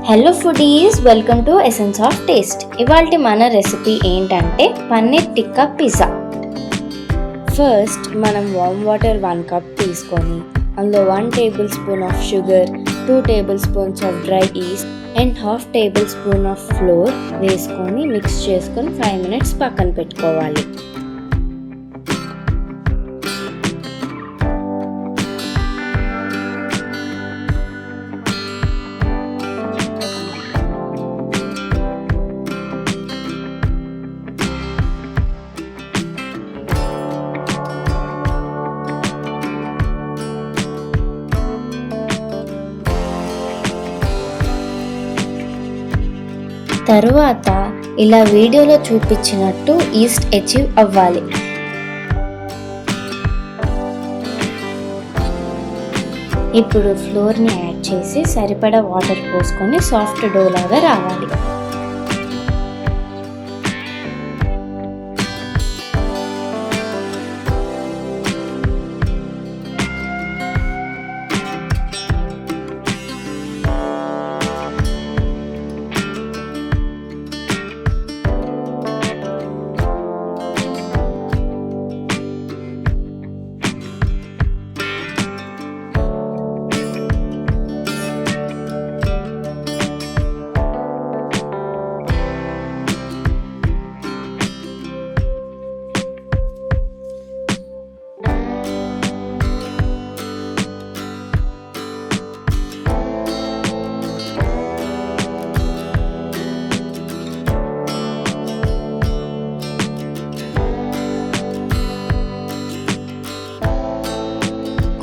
Hello foodies, welcome to essence of taste. ఇవాల్టి మన recipe ఏంటంటే పన్నీర్ టిక్కా పిజ్జా. ఫస్ట్ మనం వామ్ వాటర్ 1 కప్ తీసుకొని అందులో 1 table spoon of sugar, 2 table spoons of dry east and 1/2 table spoon of floor వేసుకొని mix చేసుకొని 5 minutes పక్కన పెట్టుకోవాలి. తరువాత ఇలా వీడియోలో చూపించినట్టు ఈస్ట్ అచీవ్ అవ్వాలి. ఇప్పుడు ఫ్లోర్ని యాడ్ చేసి సరిపడా వాటర్ పోసుకొని సాఫ్ట్ డో లాగా రావాలి.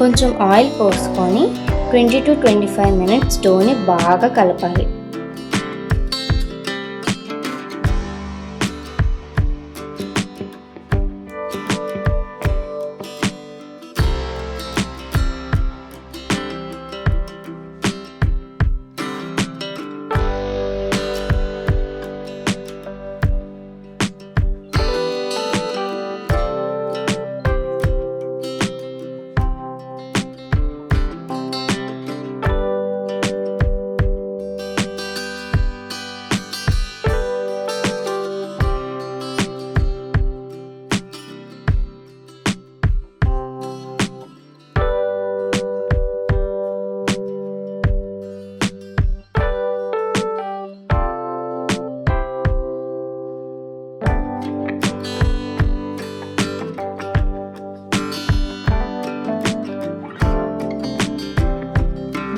కొంచెం ఆయిల్ పోసుకొని 20 to 25 minutes డోని బాగా కలపాలి.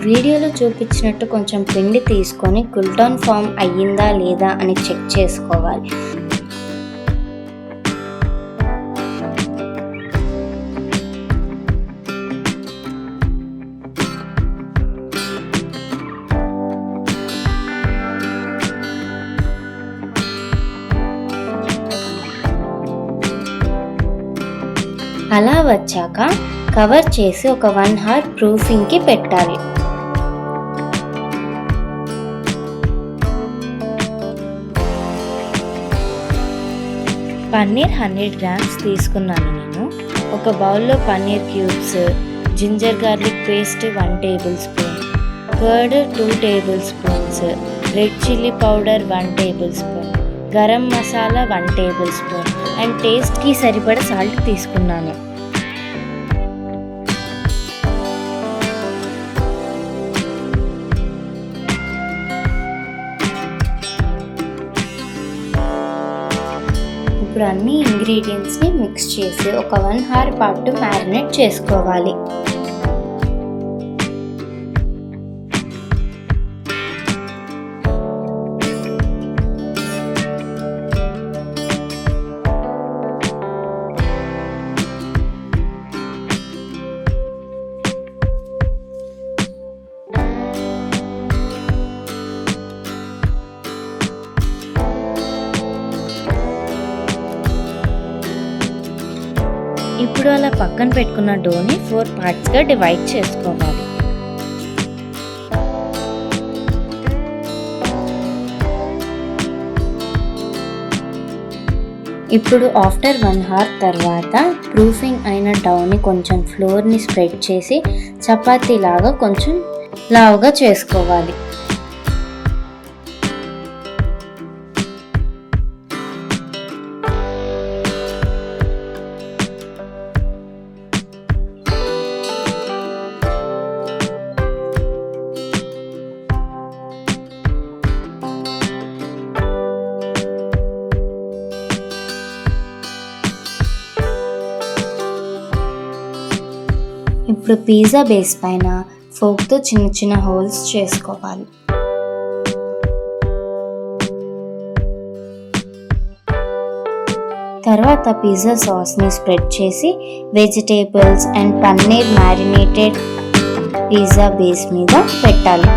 వీడియోలో చూపించినట్టు కొంచెం పిండి తీసుకొని గుల్టన్ ఫామ్ అయ్యిందా లేదా అని చెక్ చేసుకోవాలి. అలా వచ్చాక కవర్ చేసి ఒక 1 hour ప్రూఫింగ్కి పెట్టాలి. పన్నీర్ 100 grams తీసుకున్నాను నేను. ఒక బౌల్లో paneer cubes, ginger garlic paste 1 tablespoon, curd 2 tablespoons, red chilli powder 1 tablespoon, garam masala 1 tablespoon and టేస్ట్కి సరిపడ సాల్ట్ తీసుకున్నాను. ఇప్పుడు అన్ని ఇంగ్రీడియంట్స్ని మిక్స్ చేసి ఒక 1 hour పాటు మ్యారినేట్ చేసుకోవాలి. ఇప్పుడు అలా పక్కన పెట్టుకున్న డోని 4 partsగా డివైడ్ చేసుకోవాలి. ఇప్పుడు ఆఫ్టర్ 1 hour తర్వాత ప్రూఫింగ్ అయిన డౌని కొంచెం ఫ్లోర్ని స్ప్రెడ్ చేసి చపాతీ లాగా కొంచెం లావుగా చేసుకోవాలి. ఇప్పుడు పిజ్జా బేస్ పైన ఫోక్తో చిన్న చిన్న హోల్స్ చేసుకోవాలి. తర్వాత పిజ్జా సాస్ని స్ప్రెడ్ చేసి vegetables and paneer marinated pizza base మీద పెట్టాలి.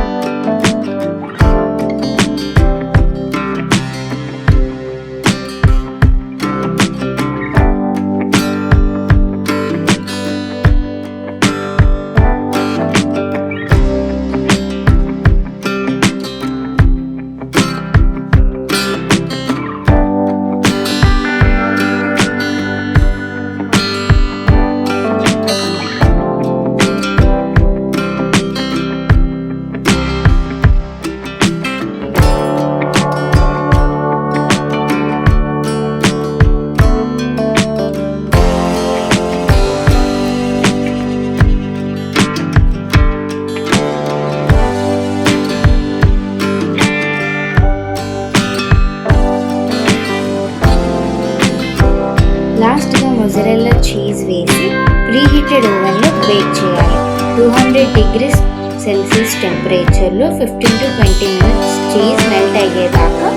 లాస్ట్గా మొజరెల్లా చీజ్ వేసి ప్రీహీటెడ్ ఓవెన్లో బేక్ చేయాలి. 200 degrees సెల్సియస్ టెంపరేచర్లో 15 to 20 minutes చీజ్ మెల్ట్ అయ్యేదాకా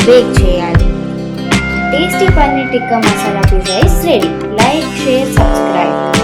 బేక్ చేయాలి. Tasty paneer tikka masala pizza is ready. Like, share, subscribe.